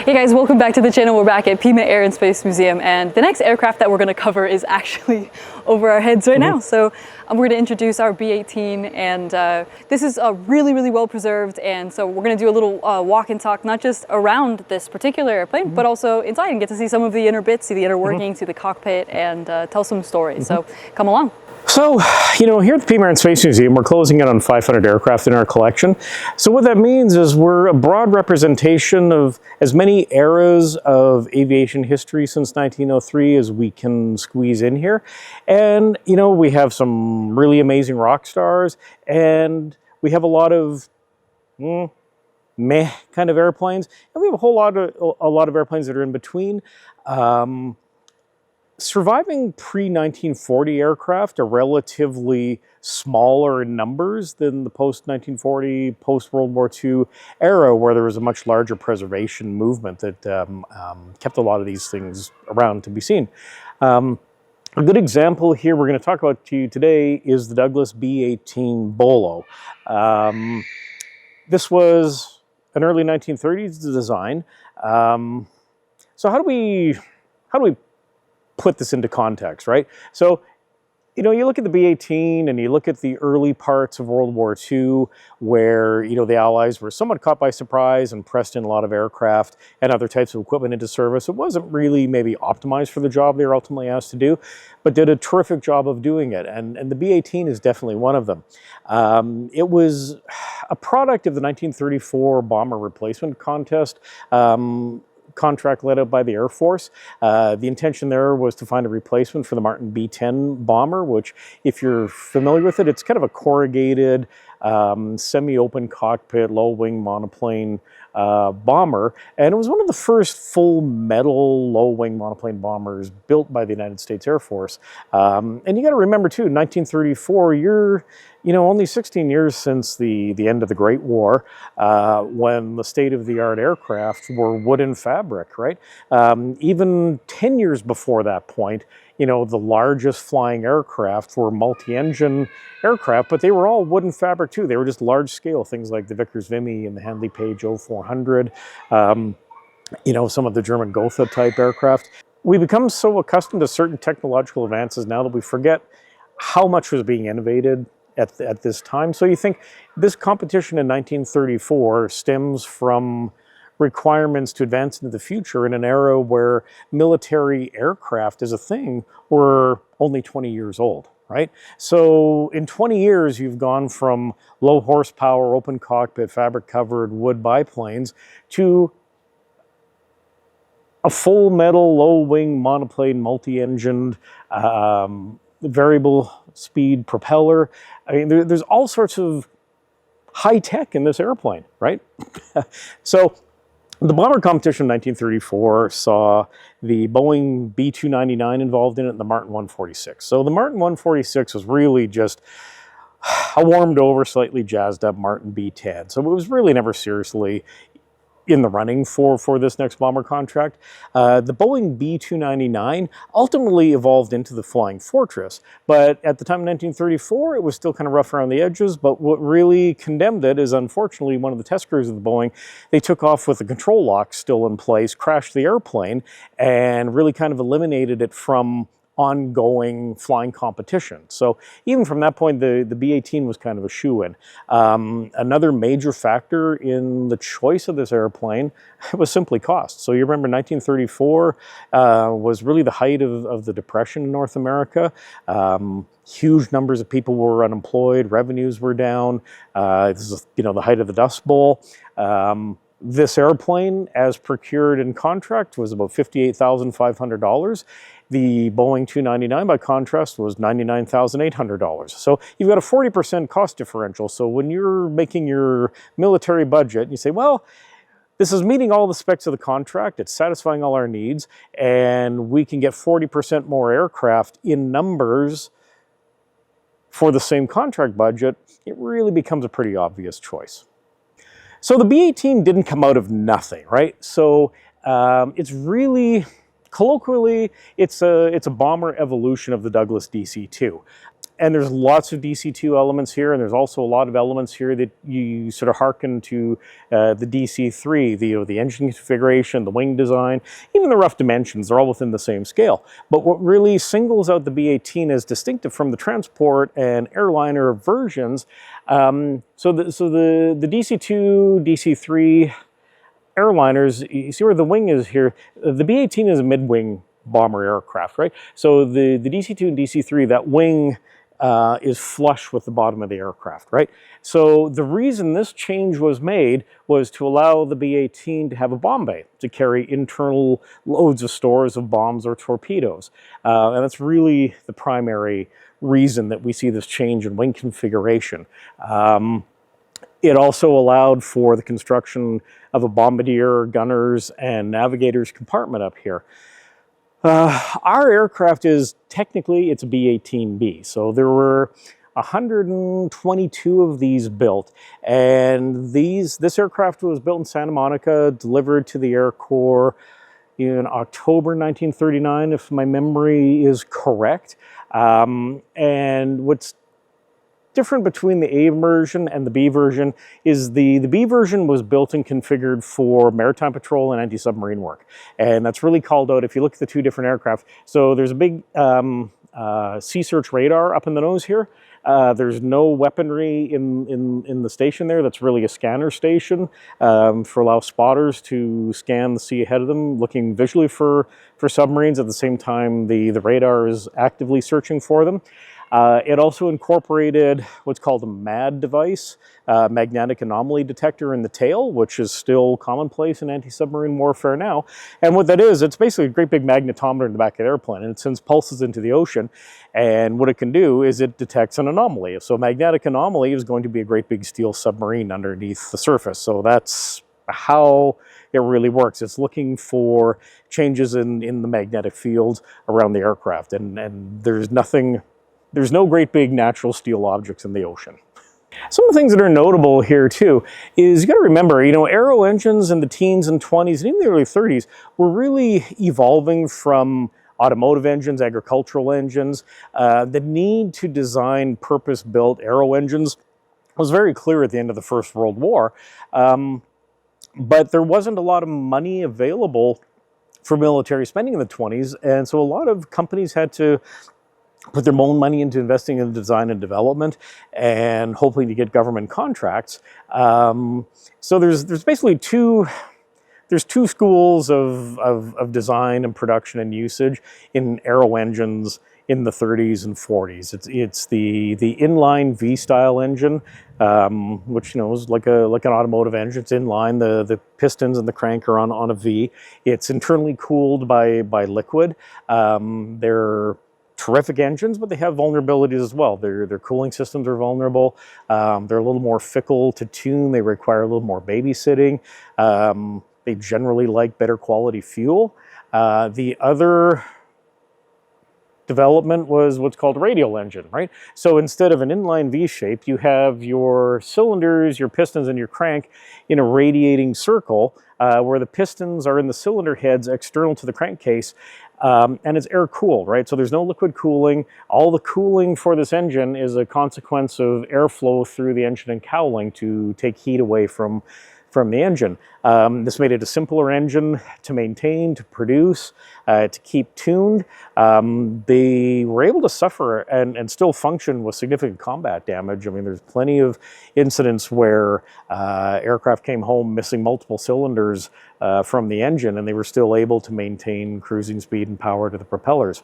Hey guys, welcome back to the channel. We're back at Pima Air and Space Museum, and the next aircraft that we're going to cover is actually over our heads right now. So we're going to introduce our B-18, and this is really well preserved, and so we're going to do a little walk and talk, not just around this particular airplane, but also inside and get to see some of the inner bits, see the inner workings, see the cockpit, and tell some stories. So come along. So, you know, here at the Pima Air and Space Museum, we're closing in on 500 aircraft in our collection. So what that means is we're a broad representation of as many eras of aviation history since 1903 as we can squeeze in here. And, you know, we have some really amazing rock stars, and we have a lot of meh kind of airplanes, and we have a lot of airplanes that are in between. Surviving pre-1940 aircraft are relatively smaller in numbers than the post-1940, post-World War II era, where there was a much larger preservation movement that kept a lot of these things around to be seen. A good example here we're going to talk about to you today is the Douglas B-18 Bolo. This was an early 1930s design. So how do we put this into context, right? So, you know, you look at the B-18 and you look at the early parts of World War II where, you know, the Allies were somewhat caught by surprise and pressed in a lot of aircraft and other types of equipment into service. It wasn't really maybe optimized for the job they were ultimately asked to do, but did a terrific job of doing it. And the B-18 is definitely one of them. It was a product of the 1934 bomber replacement contest, contract led out by the Air Force. The intention there was to find a replacement for the Martin B-10 bomber, which, if you're familiar with it, it's kind of a corrugated, semi-open cockpit, low-wing monoplane bomber, and it was one of the first full metal low-wing monoplane bombers built by the United States Air Force. And you got to remember too, 1934, you're only 16 years since the end of the Great War, when the state-of-the-art aircraft were wood and fabric, right? Even 10 years before that point, you know, the largest flying aircraft were multi-engine aircraft, but they were all wood and fabric too. They were just large scale, things like the Vickers Vimy and the Handley Page 0400, you know, some of the German Gotha type aircraft. We become so accustomed to certain technological advances now that we forget how much was being innovated at this time. So you think this competition in 1934 stems from requirements to advance into the future in an era where military aircraft as a thing were only 20 years old, right? So in 20 years, you've gone from low horsepower, open cockpit, fabric covered wood biplanes to a full metal, low wing monoplane, multi-engined, variable speed propeller. I mean, there's all sorts of high tech in this airplane, right? So the bomber competition in 1934 saw the Boeing B-299 involved in it and the Martin 146. So the Martin 146 was really just a warmed over, slightly jazzed up Martin B-10. So it was really never seriously in the running for this next bomber contract. The Boeing B-299 ultimately evolved into the Flying Fortress, but at the time in 1934, it was still kind of rough around the edges, but what really condemned it is, unfortunately, one of the test crews of the Boeing, they took off with the control lock still in place, crashed the airplane, and really kind of eliminated it from ongoing flying competition. So even from that point, the B-18 was kind of a shoo-in. Another major factor in the choice of this airplane was simply cost. So you remember 1934 was really the height of the Depression in North America. Huge numbers of people were unemployed, revenues were down. This is, you know, the height of the Dust Bowl. This airplane, as procured in contract, was about $58,500. The Boeing 299, by contrast, was $99,800. So you've got a 40% cost differential. So when you're making your military budget, you say, well, this is meeting all the specs of the contract, it's satisfying all our needs, and we can get 40% more aircraft in numbers for the same contract budget, it really becomes a pretty obvious choice. So the B-18 didn't come out of nothing, right? So it's really, colloquially, it's a bomber evolution of the Douglas DC-2. And there's lots of DC-2 elements here, and there's also a lot of elements here that you sort of hearken to the DC-3, the engine configuration, the wing design, even the rough dimensions, they're all within the same scale. But what really singles out the B-18 as distinctive from the transport and airliner versions, so the DC-2, DC-3 airliners, you see where the wing is here, the B-18 is a mid-wing bomber aircraft, right? So the DC-2 and DC-3, that wing is flush with the bottom of the aircraft, right? So the reason this change was made was to allow the B-18 to have a bomb bay to carry internal loads of stores of bombs or torpedoes. And that's really the primary reason that we see this change in wing configuration. It also allowed for the construction of a bombardier, gunners, and navigators compartment up here. Our aircraft is technically, it's a B-18B. So there were 122 of these built. And this aircraft was built in Santa Monica, delivered to the Air Corps in October 1939, if my memory is correct. And what's different between the A version and the B version is the B version was built and configured for maritime patrol and anti-submarine work. And that's really called out if you look at the two different aircraft. So there's a big sea search radar up in the nose here. There's no weaponry in the station there. That's really a scanner station for allow spotters to scan the sea ahead of them, looking visually for submarines. At the same time, the radar is actively searching for them. It also incorporated what's called a MAD device, magnetic anomaly detector in the tail, which is still commonplace in anti-submarine warfare now. And what that is, it's basically a great big magnetometer in the back of the airplane, and it sends pulses into the ocean. And what it can do is it detects an anomaly. So a magnetic anomaly is going to be a great big steel submarine underneath the surface. So that's how it really works. It's looking for changes in the magnetic field around the aircraft. And there's no great big natural steel objects in the ocean. Some of the things that are notable here too is you got to remember, aero engines in the teens and 20s and even the early 30s were really evolving from automotive engines, agricultural engines. The need to design purpose-built aero engines was very clear at the end of the First World War. But there wasn't a lot of money available for military spending in the 20s, and so a lot of companies had to put their own money into investing in design and development and hoping to get government contracts. So there's basically two schools of design and production and usage in aero engines in the 30s and 40s. It's the inline V-style engine, which is like an automotive engine. It's inline. The pistons and the crank are on a V. It's internally cooled by liquid. They're terrific engines, but they have vulnerabilities as well. Their cooling systems are vulnerable. They're a little more fickle to tune. They require a little more babysitting. They generally like better quality fuel. The other development was what's called a radial engine, right? So instead of an inline V shape, you have your cylinders, your pistons, and your crank in a radiating circle where the pistons are in the cylinder heads external to the crankcase, and it's air cooled, right? So there's no liquid cooling. All the cooling for this engine is a consequence of airflow through the engine and cowling to take heat away from the engine. This made it a simpler engine to maintain, to produce, to keep tuned. They were able to suffer and still function with significant combat damage. I mean, there's plenty of incidents where aircraft came home missing multiple cylinders from the engine, and they were still able to maintain cruising speed and power to the propellers.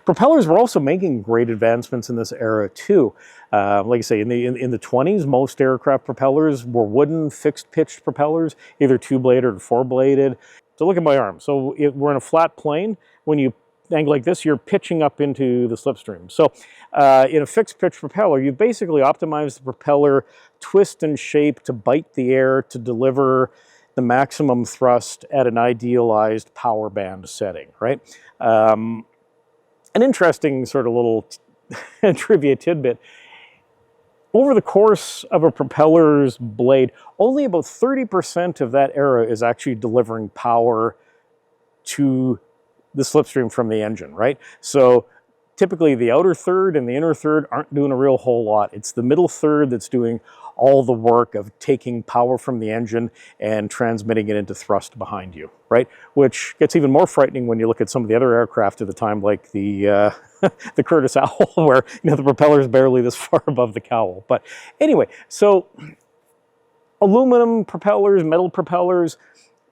Propellers were also making great advancements in this era too. Like I say, in the 20s, most aircraft propellers were wooden, fixed-pitched propellers, either two-bladed or four-bladed. So look at my arm. So we're in a flat plane. When you angle like this, you're pitching up into the slipstream. So in a fixed-pitch propeller, you basically optimize the propeller twist and shape to bite the air to deliver the maximum thrust at an idealized power band setting, right? An interesting sort of little trivia tidbit. Over the course of a propeller's blade, only about 30% of that era is actually delivering power to the slipstream from the engine, right? So typically the outer third and the inner third aren't doing a real whole lot. It's the middle third that's doing all the work of taking power from the engine and transmitting it into thrust behind you, right? Which gets even more frightening when you look at some of the other aircraft at the time, like the the Curtiss Owl, where the propeller is barely this far above the cowl. But anyway, so aluminum propellers, metal propellers,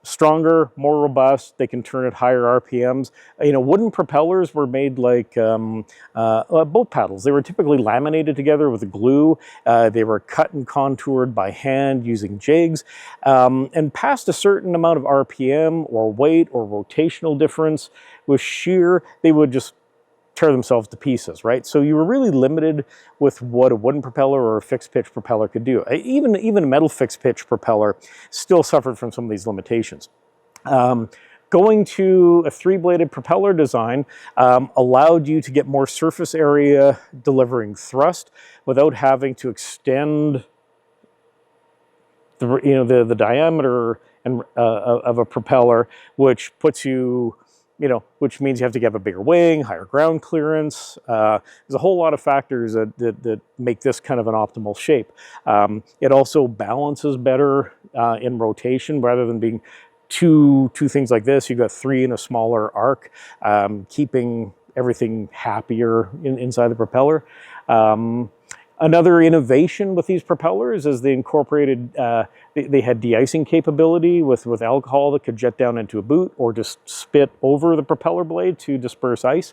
stronger, more robust. They can turn at higher RPMs. Wooden propellers were made like boat paddles. They were typically laminated together with glue. They were cut and contoured by hand using jigs. And past a certain amount of RPM or weight or rotational difference with shear, they would just tear themselves to pieces, right? So you were really limited with what a wooden propeller or a fixed pitch propeller could do. Even a metal fixed pitch propeller still suffered from some of these limitations. Going to a three-bladed propeller design allowed you to get more surface area delivering thrust without having to extend the diameter of a propeller, which puts you which means you have to have a bigger wing, higher ground clearance. There's a whole lot of factors that make this kind of an optimal shape. It also balances better in rotation rather than being two things like this. You've got three in a smaller arc, keeping everything happier inside the propeller. Another innovation with these propellers is they incorporated, they had de-icing capability with alcohol that could jet down into a boot or just spit over the propeller blade to disperse ice.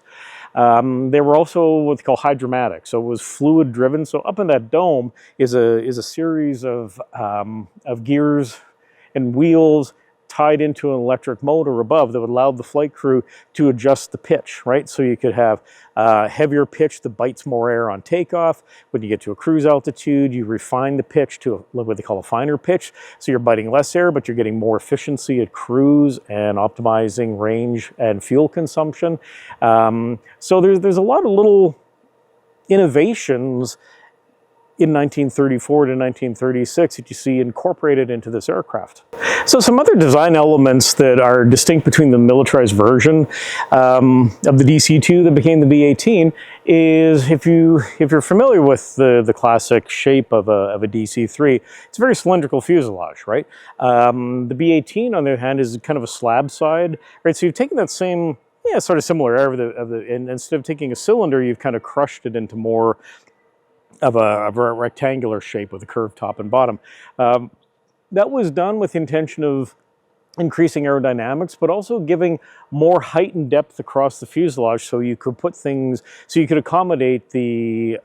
They were also what they call hydromatic, so it was fluid driven. So up in that dome is a series of gears and wheels tied into an electric motor above that would allow the flight crew to adjust the pitch, right? So you could have heavier pitch that bites more air on takeoff. When you get to a cruise altitude, you refine the pitch to what they call a finer pitch. So you're biting less air, but you're getting more efficiency at cruise and optimizing range and fuel consumption. So there's a lot of little innovations in 1934 to 1936 that you see incorporated into this aircraft. So some other design elements that are distinct between the militarized version of the DC-2 that became the B-18 is, if you're familiar with the classic shape of a DC-3, it's a very cylindrical fuselage, right? The B-18, on the other hand, is kind of a slab side, right? So you've taken that same, sort of similar air and instead of taking a cylinder, you've kind of crushed it into more of a rectangular shape with a curved top and bottom. That was done with the intention of increasing aerodynamics, but also giving more height and depth across the fuselage, so you could put things, so you could accommodate the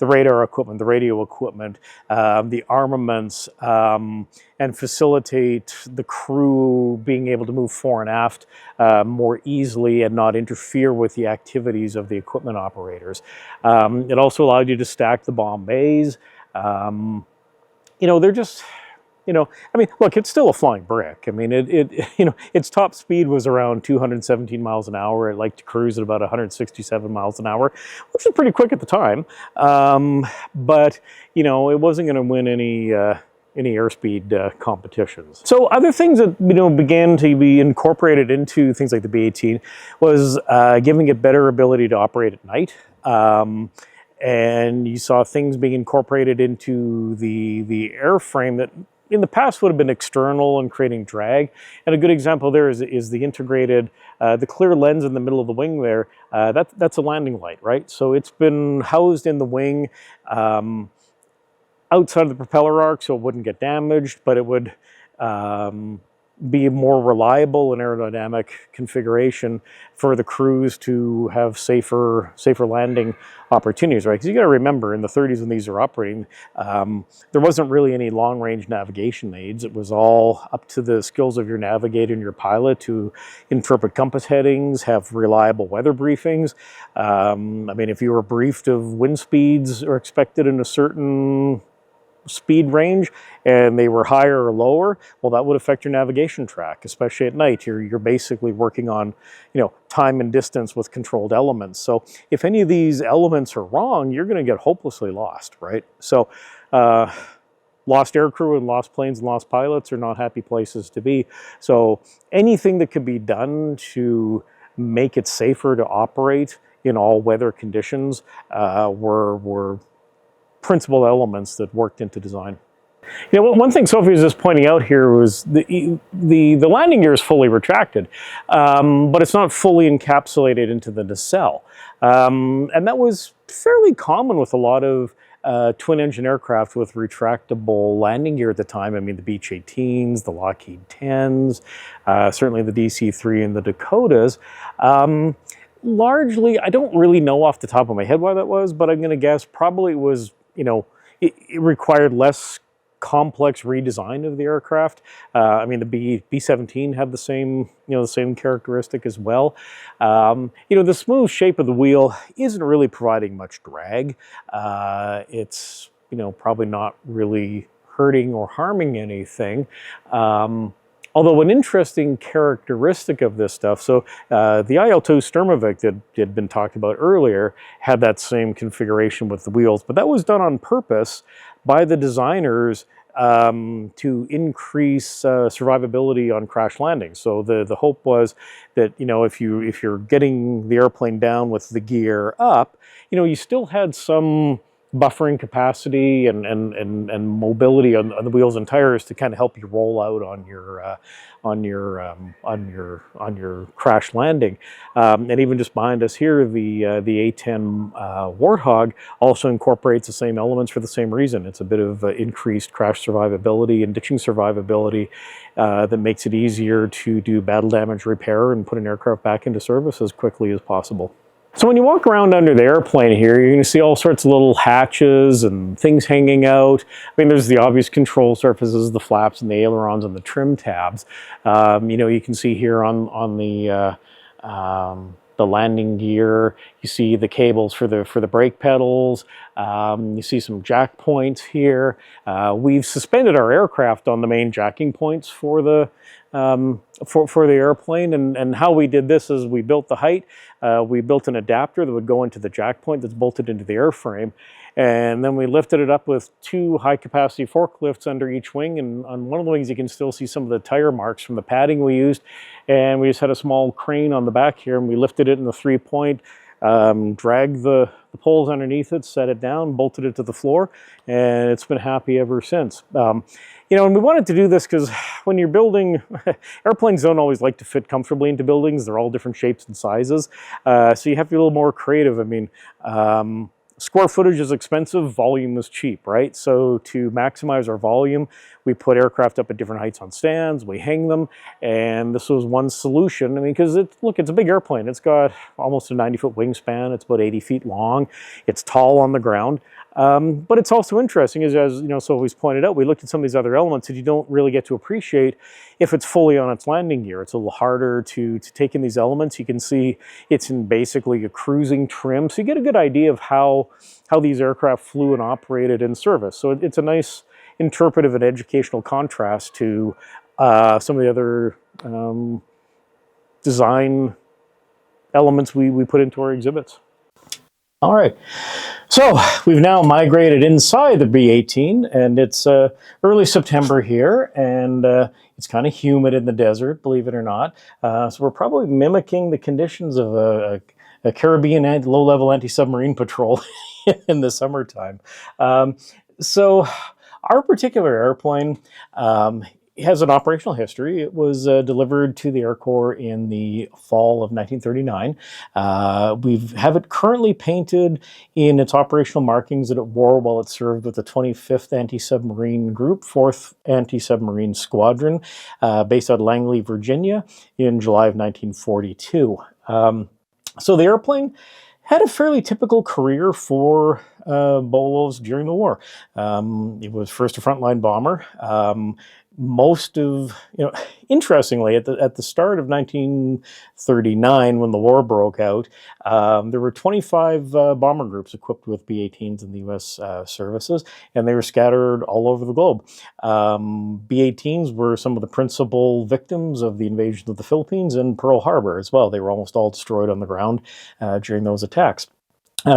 radar equipment, the radio equipment, the armaments, and facilitate the crew being able to move fore and aft more easily and not interfere with the activities of the equipment operators. It also allowed you to stack the bomb bays. They're just, look, it's still a flying brick. I mean, its top speed was around 217 miles an hour. It liked to cruise at about 167 miles an hour, which was pretty quick at the time. But, it wasn't going to win any airspeed competitions. So other things that, began to be incorporated into things like the B-18 was giving it better ability to operate at night. And you saw things being incorporated into the airframe that in the past would have been external and creating drag. And a good example there is the integrated, the clear lens in the middle of the wing there, that's a landing light, right? So it's been housed in the wing outside of the propeller arc so it wouldn't get damaged, but it would be more reliable in aerodynamic configuration for the crews to have safer landing opportunities, right? Because you got to remember, in the 30s when these are operating, there wasn't really any long-range navigation aids. It was all up to the skills of your navigator and your pilot to interpret compass headings, have reliable weather briefings. If you were briefed of wind speeds or expected in a certain speed range and they were higher or lower, well, that would affect your navigation track, especially at night. You're basically working on, time and distance with controlled elements. So if any of these elements are wrong, you're going to get hopelessly lost, right? So lost aircrew and lost planes and lost pilots are not happy places to be. So anything that could be done to make it safer to operate in all weather conditions were principal elements that worked into design. You know, one thing Sophie was just pointing out here was the landing gear is fully retracted, but it's not fully encapsulated into the nacelle. And that was fairly common with a lot of twin-engine aircraft with retractable landing gear at the time. I mean, the Beech-18s, the Lockheed 10s, certainly the DC-3 and the Dakotas. Largely, I don't really know off the top of my head why that was, but I'm going to guess probably it was, you know, it required less complex redesign of the aircraft. I mean, the B-17 had the same, the same characteristic as well. You know, the smooth shape of the wheel isn't really providing much drag. It's, probably not really hurting or harming anything. Although an interesting characteristic of this stuff, so the IL-2 Sturmovik that had been talked about earlier had that same configuration with the wheels, but that was done on purpose by the designers to increase survivability on crash landings. So the hope was that, if you're getting the airplane down with the gear up, you still had some buffering capacity and mobility on the wheels and tires to kind of help you roll out on your crash landing. And even just behind us here, the A10 Warthog also incorporates the same elements for the same reason. It's a bit of increased crash survivability and ditching survivability that makes it easier to do battle damage repair and put an aircraft back into service as quickly as possible. So when you walk around under the airplane here, you're going to see all sorts of little hatches and things hanging out. I mean, there's the obvious control surfaces, the flaps and the ailerons and the trim tabs. You can see here on the landing gear, you see the cables for the brake pedals. You see some jack points here. We've suspended our aircraft on the main jacking points for the airplane, and how we did this is we built the height. We built an adapter that would go into the jack point that's bolted into the airframe, and then we lifted it up with two high-capacity forklifts under each wing, and on one of the wings you can still see some of the tire marks from the padding we used, and we just had a small crane on the back here, and we lifted it in the 3-point, dragged the poles underneath it, set it down, bolted it to the floor, and it's been happy ever since. And we wanted to do this because when you're building, airplanes don't always like to fit comfortably into buildings. They're all different shapes and sizes. So you have to be a little more creative. I mean, square footage is expensive, volume is cheap, right? So to maximize our volume, we put aircraft up at different heights on stands, we hang them, and this was one solution. I mean, because it's a big airplane. It's got almost a 90-foot wingspan. It's about 80 feet long. It's tall on the ground. But it's also interesting, as Sophie's pointed out, we looked at some of these other elements that you don't really get to appreciate if it's fully on its landing gear. It's a little harder to take in these elements. You can see it's in basically a cruising trim, so you get a good idea of how these aircraft flew and operated in service. So it's a nice interpretive and educational contrast to some of the other design elements we put into our exhibits. All right, so we've now migrated inside the B-18, and it's early September here, and it's kind of humid in the desert, believe it or not. So we're probably mimicking the conditions of a Caribbean low-level anti-submarine patrol in the summertime. So our particular airplane has an operational history. It was delivered to the Air Corps in the fall of 1939. We have it currently painted in its operational markings that it wore while it served with the 25th Anti-Submarine Group, 4th Anti-Submarine Squadron, based out of Langley, Virginia, in July of 1942. So the airplane had a fairly typical career for Bolos during the war. It was first a frontline bomber. Interestingly, at the start of 1939, when the war broke out, there were 25 bomber groups equipped with B-18s in the U.S. Services, and they were scattered all over the globe. B-18s were some of the principal victims of the invasion of the Philippines and Pearl Harbor as well. They were almost all destroyed on the ground during those attacks.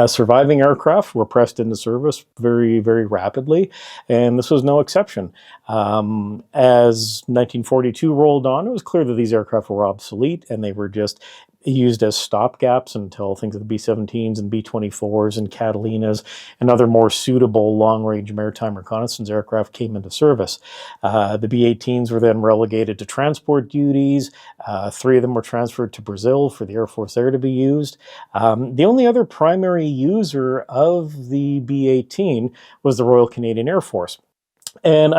Surviving aircraft were pressed into service very, very rapidly, and this was no exception. As 1942 rolled on, it was clear that these aircraft were obsolete, and they were just used as stopgaps until things like the B-17s and B-24s and Catalinas and other more suitable long-range maritime reconnaissance aircraft came into service. The B-18s were then relegated to transport duties. 3 of them were transferred to Brazil for the Air Force there to be used. The only other primary user of the B-18 was the Royal Canadian Air Force. And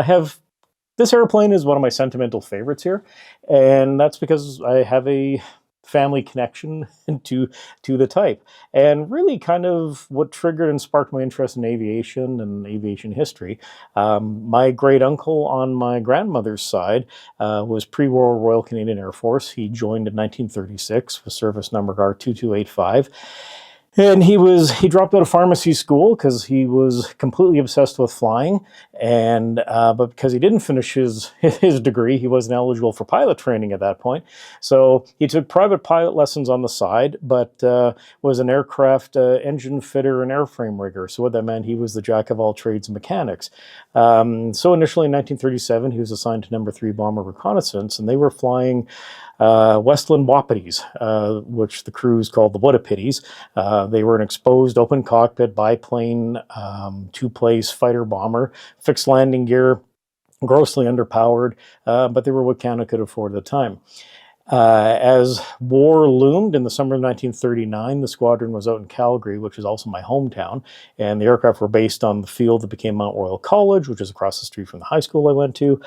this airplane is one of my sentimental favorites here, and that's because I have a family connection to the type. And really kind of what triggered and sparked my interest in aviation and aviation history. My great uncle on my grandmother's side was pre-war Royal Canadian Air Force. He joined in 1936 with service number R2285. And he dropped out of pharmacy school because he was completely obsessed with flying, and but because he didn't finish his degree, he wasn't eligible for pilot training at that point. So he took private pilot lessons on the side, but was an aircraft engine fitter and airframe rigger. So what that meant, he was the jack of all trades mechanics. So initially in 1937, he was assigned to Number 3 Bomber Reconnaissance, and they were flying Westland Wapitis, which the crews called the Woodapitties. They were an exposed open cockpit biplane, 2-place fighter bomber, fixed landing gear, grossly underpowered, but they were what Canada could afford at the time. As war loomed in the summer of 1939, the squadron was out in Calgary, which is also my hometown, and the aircraft were based on the field that became Mount Royal College, which is across the street from the high school I went to.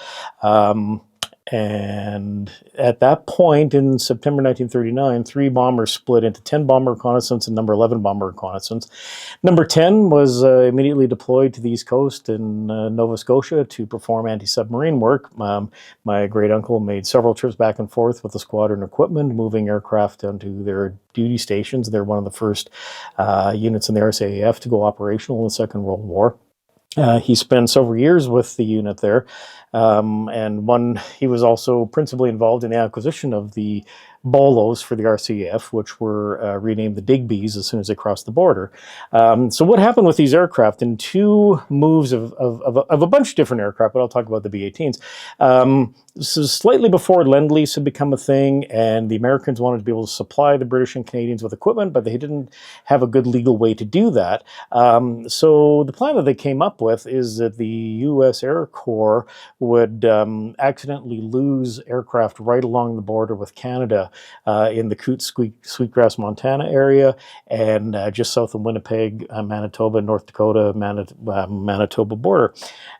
And at that point in September 1939, 3 bombers split into 10 Bomber Reconnaissance and Number 11 Bomber Reconnaissance. Number 10 was immediately deployed to the East Coast in Nova Scotia to perform anti-submarine work. My great uncle made several trips back and forth with the squadron equipment, moving aircraft onto their duty stations. They're one of the first units in the RCAF to go operational in the Second World War. He spent several years with the unit there, and he was also principally involved in the acquisition of the Bolos for the RCAF, which were renamed the Digby's as soon as they crossed the border. So what happened with these aircraft in 2 moves of a bunch of different aircraft, but I'll talk about the B-18s. So slightly before Lend-Lease had become a thing, and the Americans wanted to be able to supply the British and Canadians with equipment, but they didn't have a good legal way to do that. So the plan that they came up with is that the U.S. Air Corps would accidentally lose aircraft right along the border with Canada in the Coot-Sweetgrass, Montana area, and just south of Winnipeg, Manitoba, North Dakota, Manitoba border.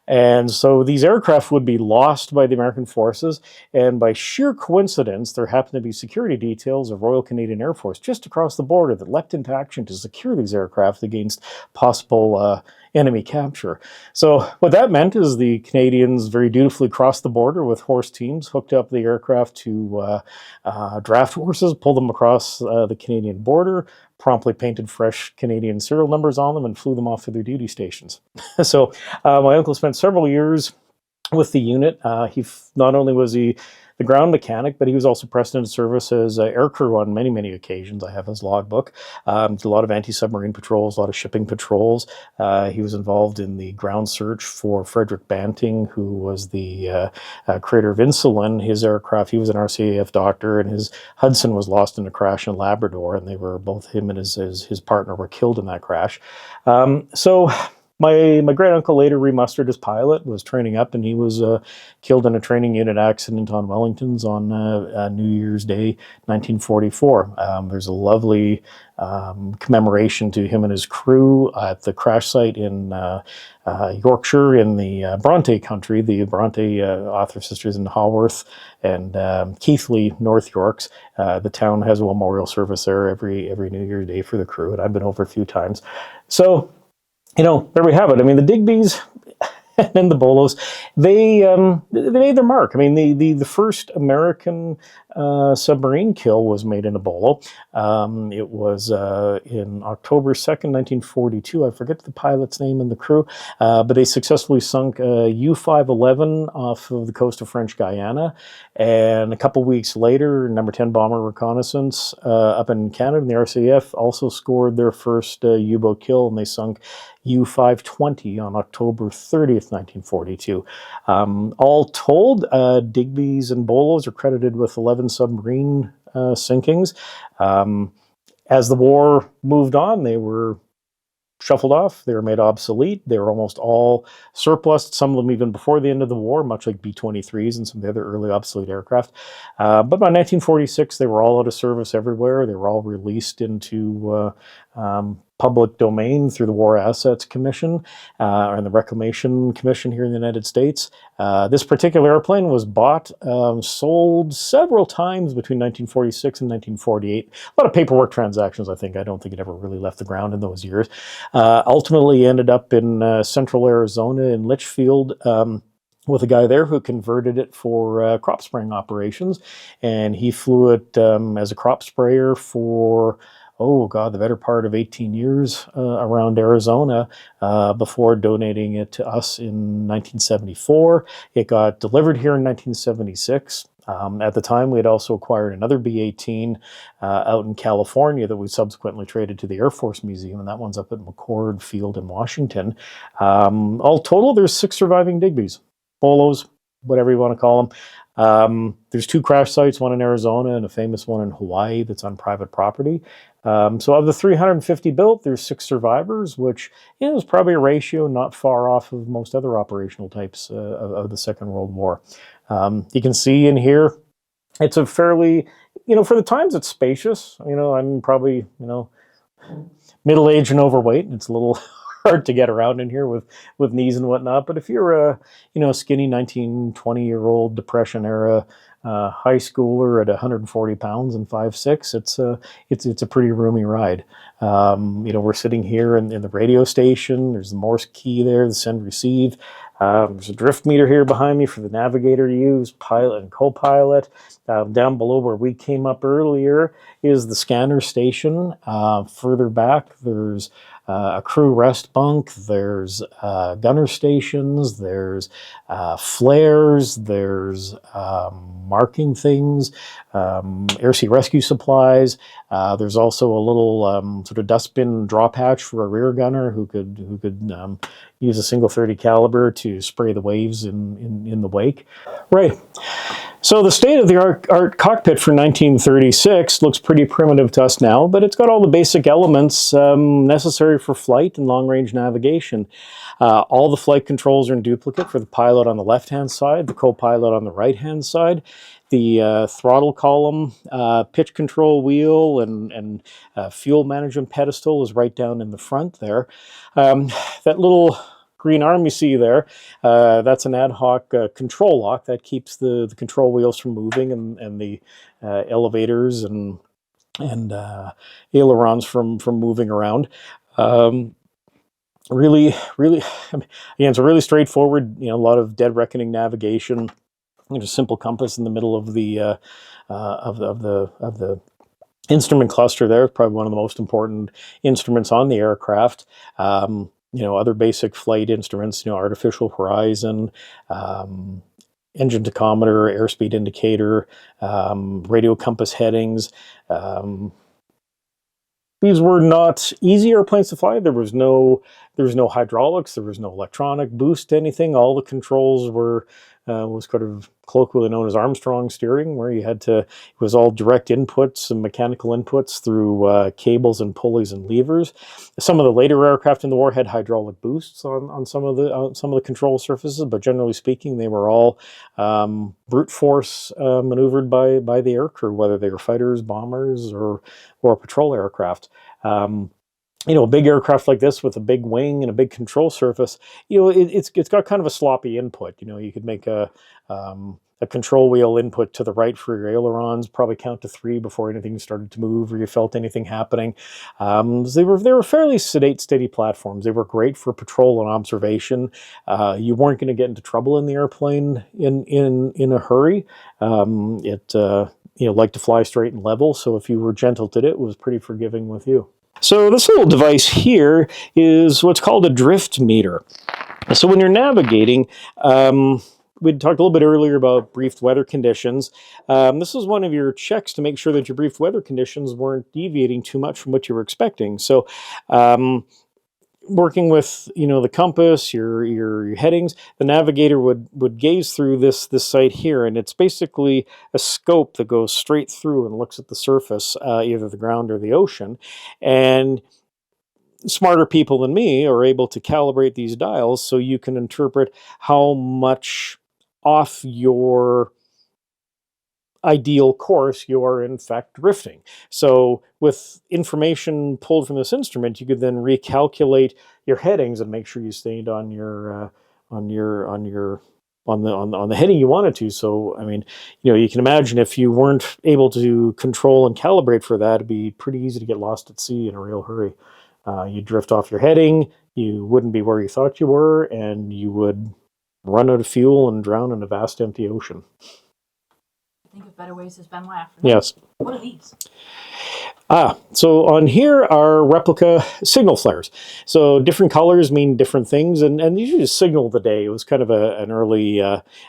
And so these aircraft would be lost by the American forces, and by sheer coincidence, there happened to be security details of Royal Canadian Air Force just across the border that leapt into action to secure these aircraft against possible enemy capture. So what that meant is the Canadians very dutifully crossed the border with horse teams, hooked up the aircraft to draft horses, pulled them across the Canadian border, promptly painted fresh Canadian serial numbers on them, and flew them off to their duty stations. So my uncle spent several years with the unit. Not only was he the ground mechanic, but he was also pressed into service as air crew on many, many occasions. I have his logbook. Did a lot of anti-submarine patrols, a lot of shipping patrols. He was involved in the ground search for Frederick Banting, who was the creator of insulin. His aircraft, he was an RCAF doctor, and his Hudson was lost in a crash in Labrador, and they were both him and his partner were killed in that crash. So my great uncle later remustered as pilot, was training up, and he was killed in a training unit accident on Wellingtons on New Year's Day, 1944. There's a lovely commemoration to him and his crew at the crash site in Yorkshire in the Bronte country. The Bronte author sisters in Haworth and Keighley, North Yorks. The town has a memorial service there every New Year's Day for the crew, and I've been over a few times. So, there we have it. I mean, the Digby's, and then the Bolos, they made their mark. I mean, the first American submarine kill was made in a Bolo. It was in October 2nd, 1942. I forget the pilot's name and the crew, but they successfully sunk U-511 off of the coast of French Guiana. And a couple weeks later, number 10 bomber reconnaissance up in Canada, and the RCAF also scored their first U-boat kill, and they sunk U-520 on October 30th, 1942. All told, Digby's and Bolos are credited with 11 submarine sinkings. As the war moved on, they were shuffled off. They were made obsolete. They were almost all surplus, some of them even before the end of the war, much like B-23s and some of the other early obsolete aircraft. But by 1946, they were all out of service everywhere. They were all released into public domain through the War Assets Commission and the Reclamation Commission here in the United States. This particular airplane was bought, sold several times between 1946 and 1948. A lot of paperwork transactions, I think. I don't think it ever really left the ground in those years. Ultimately ended up in central Arizona in Litchfield, with a guy there who converted it for crop spraying operations. And he flew it as a crop sprayer for, oh God, the better part of 18 years around Arizona before donating it to us in 1974. It got delivered here in 1976. At the time, we had also acquired another B-18 out in California that we subsequently traded to the Air Force Museum, and that one's up at McCord Field in Washington. All total, there's 6 surviving Digby's, Bolos, whatever you want to call them. There's 2 crash sites, one in Arizona and a famous one in Hawaii that's on private property. So of the 350 built, there's 6 survivors, which is probably a ratio not far off of most other operational types of the Second World War. You can see in here, it's a fairly, for the times it's spacious. I'm probably, middle-aged and overweight, and it's a little hard to get around in here with knees and whatnot. But if you're a, skinny 19, 20-year-old Depression era high schooler at 140 pounds and 5'6", it's a pretty roomy ride. We're sitting here in the radio station. There's the Morse key there, the send receive. There's a drift meter here behind me for the navigator to use, pilot and co-pilot. Down below where we came up earlier is the scanner station. Further back, there's a crew rest bunk, there's gunner stations, there's flares, there's marking things, air sea rescue supplies. There's also a little sort of dustbin drop hatch for a rear gunner who could use a single .30 caliber to spray the waves in the wake. Right. So the state-of-the-art cockpit for 1936 looks pretty primitive to us now, but it's got all the basic elements necessary for flight and long-range navigation. All the flight controls are in duplicate for the pilot on the left-hand side, the co-pilot on the right-hand side. The throttle column, pitch control wheel, and fuel management pedestal is right down in the front there. That little green arm you see there, that's an ad hoc control lock that keeps the control wheels from moving and the elevators and ailerons from moving around. Really, again, it's a really straightforward, a lot of dead reckoning navigation. There's a simple compass in the middle of the instrument cluster there. It's probably one of the most important instruments on the aircraft. Other basic flight instruments, artificial horizon, engine tachometer, airspeed indicator, radio compass headings. These were not easy airplanes to fly. There was no hydraulics. There was no electronic boost, anything. All the controls were was kind of colloquially known as Armstrong steering, where you had to, it was all direct inputs and mechanical inputs through cables and pulleys and levers. Some of the later aircraft in the war had hydraulic boosts on some of the control surfaces, but generally speaking, they were all brute force maneuvered by the aircrew, whether they were fighters, bombers, or patrol aircraft. a big aircraft like this with a big wing and a big control surface, it's got kind of a sloppy input. You could make a control wheel input to the right for your ailerons, probably count to 3 before anything started to move or you felt anything happening. So they were fairly sedate, steady platforms. They were great for patrol and observation. You weren't going to get into trouble in the airplane in a hurry. It liked to fly straight and level, so if you were gentle to it was pretty forgiving with you. So this little device here is what's called a drift meter. So when you're navigating, we talked a little bit earlier about brief weather conditions. This is one of your checks to make sure that your brief weather conditions weren't deviating too much from what you were expecting. So working with the compass, your headings, the navigator would gaze through this sight here, and it's basically a scope that goes straight through and looks at the surface, either the ground or the ocean. And smarter people than me are able to calibrate these dials so you can interpret how much off your ideal course you are in fact drifting. So with information pulled from this instrument, you could then recalculate your headings and make sure you stayed on the heading you wanted to. So I mean, you can imagine if you weren't able to control and calibrate for that, it'd be pretty easy to get lost at sea in a real hurry. You'd drift off your heading, you wouldn't be where you thought you were, and you would run out of fuel and drown in a vast empty ocean. Think of better ways to spend my afternoon. Yes. What are these? So on here are replica signal flares. So different colors mean different things, and usually just signal the day. It was kind of an early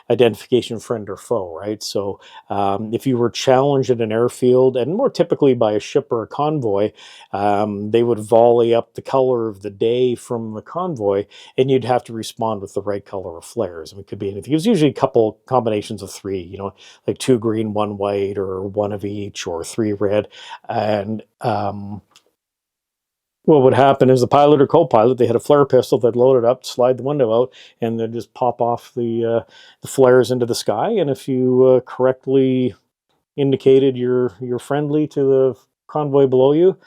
identification of friend or foe, right? So if you were challenged at an airfield, and more typically by a ship or a convoy, they would volley up the color of the day from the convoy, and you'd have to respond with the right color of flares. And it could be anything. It was usually a couple combinations of 3, like 2 green, 1 white, or 1 of each, or 3 red. And what would happen is the pilot or co-pilot, they had a flare pistol that loaded up, slide the window out, and then just pop off the flares into the sky. And if you correctly indicated you're friendly to the convoy below you,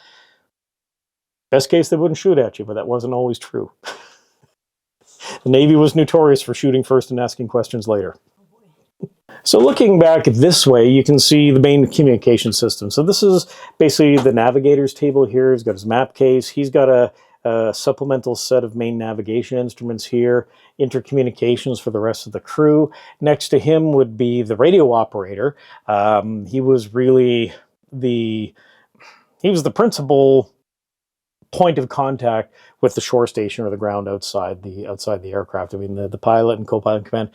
best case they wouldn't shoot at you, but that wasn't always true. The Navy was notorious for shooting first and asking questions later. So looking back this way, you can see the main communication system. So this is basically the navigator's table here. He's got his map case. He's got a supplemental set of main navigation instruments here, intercommunications for the rest of the crew. Next to him would be the radio operator. He was really the principal point of contact with the shore station or the ground outside the aircraft. I mean, the pilot and co-pilot in command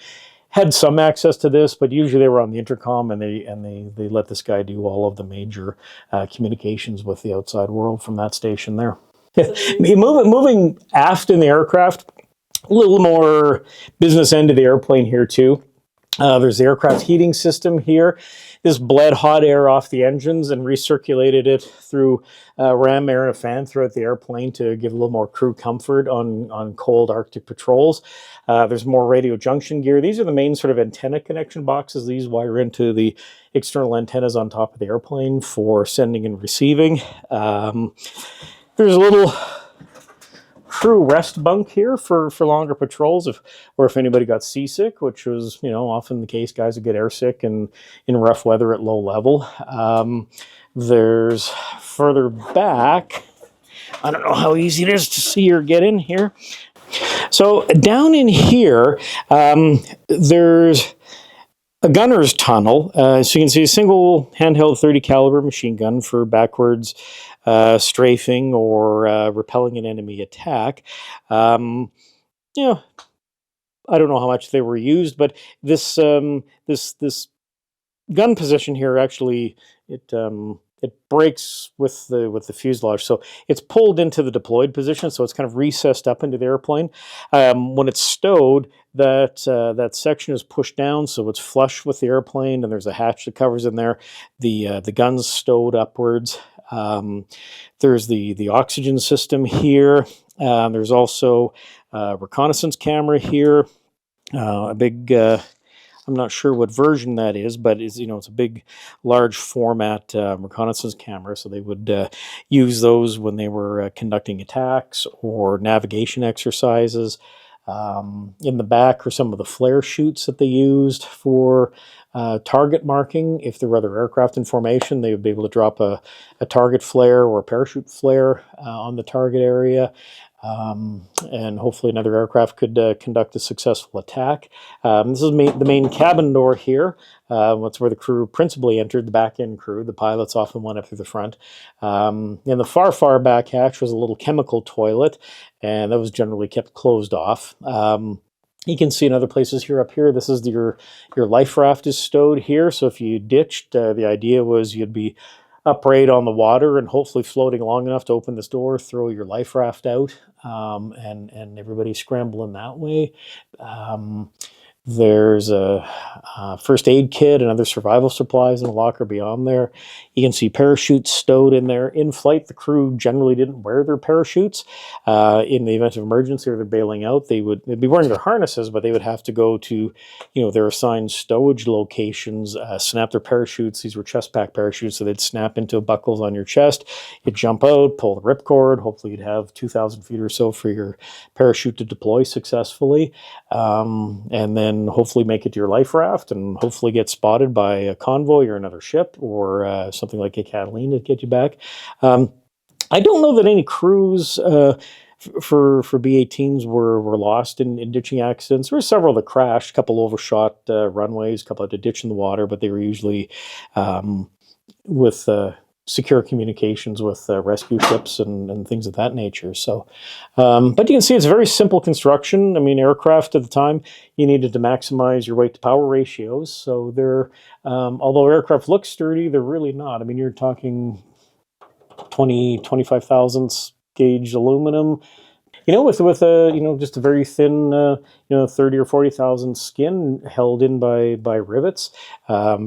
had some access to this, but usually they were on the intercom, and they let this guy do all of the major communications with the outside world from that station there. Moving aft in the aircraft, a little more business end of the airplane here too. There's the aircraft heating system here. This bled hot air off the engines and recirculated it through ram air and a fan throughout the airplane to give a little more crew comfort on cold Arctic patrols. There's more radio junction gear. These are the main sort of antenna connection boxes. These wire into the external antennas on top of the airplane for sending and receiving. There's a little crew rest bunk here for longer patrols, or if anybody got seasick, which was often the case. Guys would get airsick and in rough weather at low level. There's further back, I don't know how easy it is to see or get in here. So down in here, there's a gunner's tunnel. So you can see a single handheld 30 caliber machine gun for backwards strafing or repelling an enemy attack. I don't know how much they were used, but this gun position here actually it breaks with the fuselage, so it's pulled into the deployed position, so it's kind of recessed up into the airplane. When it's stowed, that section is pushed down, so it's flush with the airplane, and there's a hatch that covers in there. The gun's stowed upwards. There's the oxygen system here. There's also a reconnaissance camera here. A big I'm not sure what version that is, but it's it's a big, large format reconnaissance camera. So they would use those when they were conducting attacks or navigation exercises. In the back are some of the flare chutes that they used for target marking. If there were other aircraft in formation, they would be able to drop a target flare or a parachute flare on the target area. And hopefully another aircraft could conduct a successful attack. This is the main cabin door here. That's where the crew principally entered, the back end crew. The pilots often went up through the front. In the far back hatch was a little chemical toilet, and that was generally kept closed off. You can see in other places here up here, this is your life raft is stowed here. So if you ditched, the idea was you'd be upright on the water and hopefully floating long enough to open this door, throw your life raft out, and everybody scrambling that way. There's a first aid kit and other survival supplies in the locker beyond there. You can see parachutes stowed in there. In flight, the crew generally didn't wear their parachutes. In the event of emergency or they're bailing out, they'd be wearing their harnesses, but they would have to go to, their assigned stowage locations, snap their parachutes. These were chest pack parachutes, so they'd snap into buckles on your chest. You'd jump out, pull the ripcord. Hopefully you'd have 2,000 feet or so for your parachute to deploy successfully. And then hopefully make it to your life raft and hopefully get spotted by a convoy or another ship or something like a Catalina to get you back. I don't know that any crews for B-18s were lost in ditching accidents. There were several that crashed, a couple overshot runways, a couple had to ditch in the water, but they were usually with secure communications with rescue ships and things of that nature. So, but you can see it's a very simple construction. I mean, aircraft at the time, you needed to maximize your weight to power ratios. So they're, although aircraft look sturdy, they're really not. I mean, you're talking 25 thousandths gauge aluminum, with a, just a very thin, 30 or 40,000 skin held in by rivets.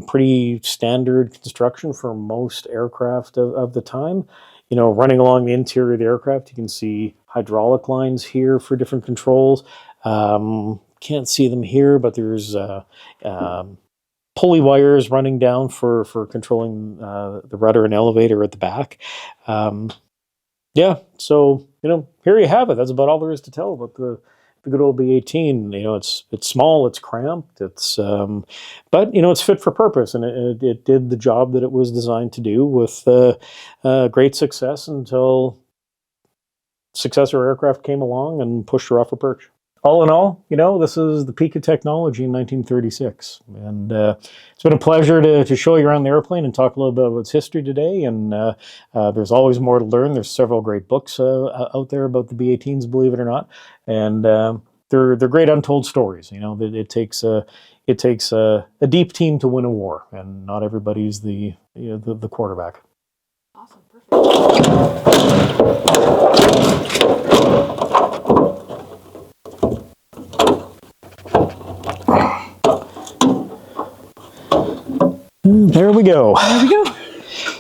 Pretty standard construction for most aircraft of the time. Running along the interior of the aircraft, you can see hydraulic lines here for different controls. Can't see them here, but there's pulley wires running down for controlling the rudder and elevator at the back. Yeah, so, here you have it. That's about all there is to tell about the good old B-18. It's small, it's cramped, but, it's fit for purpose, and it did the job that it was designed to do with great success until successor aircraft came along and pushed her off her perch. All in all, this is the peak of technology in 1936. And it's been a pleasure to show you around the airplane and talk a little bit about its history today. And there's always more to learn. There's several great books out there about the B-18s, believe it or not. And they're great untold stories. It takes a deep team to win a war, and not everybody's the quarterback. Awesome, perfect. There we go. There we go.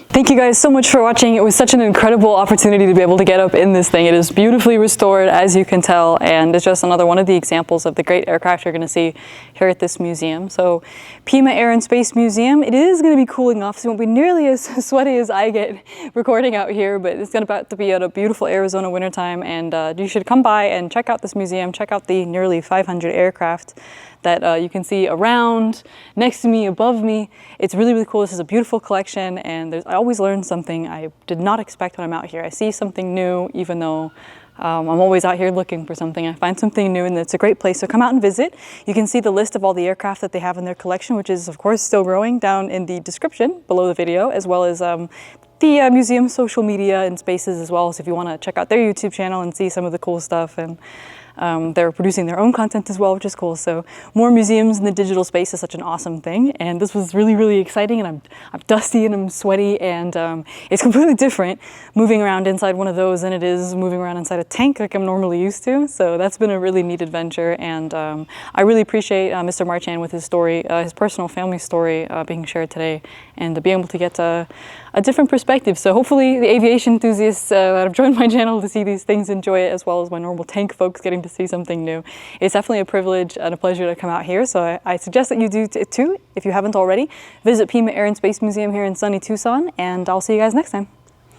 Thank you guys so much for watching. It was such an incredible opportunity to be able to get up in this thing. It is beautifully restored, as you can tell, and it's just another one of the examples of the great aircraft you're going to see here at this museum. So, Pima Air and Space Museum, it is going to be cooling off, so it won't be nearly as sweaty as I get recording out here, but it's about to be at a beautiful Arizona wintertime, and you should come by and check out this museum, check out the nearly 500 aircraft that you can see around, next to me, above me. It's really, really cool. This is a beautiful collection, and I always learn something I did not expect when I'm out here. I see something new, even though I'm always out here looking for something. I find something new, and it's a great place. So come out and visit. You can see the list of all the aircraft that they have in their collection, which is, of course, still growing, down in the description below the video, as well as the museum's social media and spaces as well. So if you want to check out their YouTube channel and see some of the cool stuff, and they're producing their own content as well, which is cool. So more museums in the digital space is such an awesome thing. And this was really, really exciting. And I'm dusty and I'm sweaty, and it's completely different moving around inside one of those than it is moving around inside a tank like I'm normally used to. So that's been a really neat adventure. And I really appreciate Mr. Marchand with his story, his personal family story being shared today, and to be able to get a different perspective. So hopefully the aviation enthusiasts that have joined my channel to see these things enjoy it, as well as my normal tank folks getting to see something new. It's definitely a privilege and a pleasure to come out here, so I suggest that you do it too if you haven't already. Visit Pima Air and Space Museum here in sunny Tucson, and I'll see you guys next time.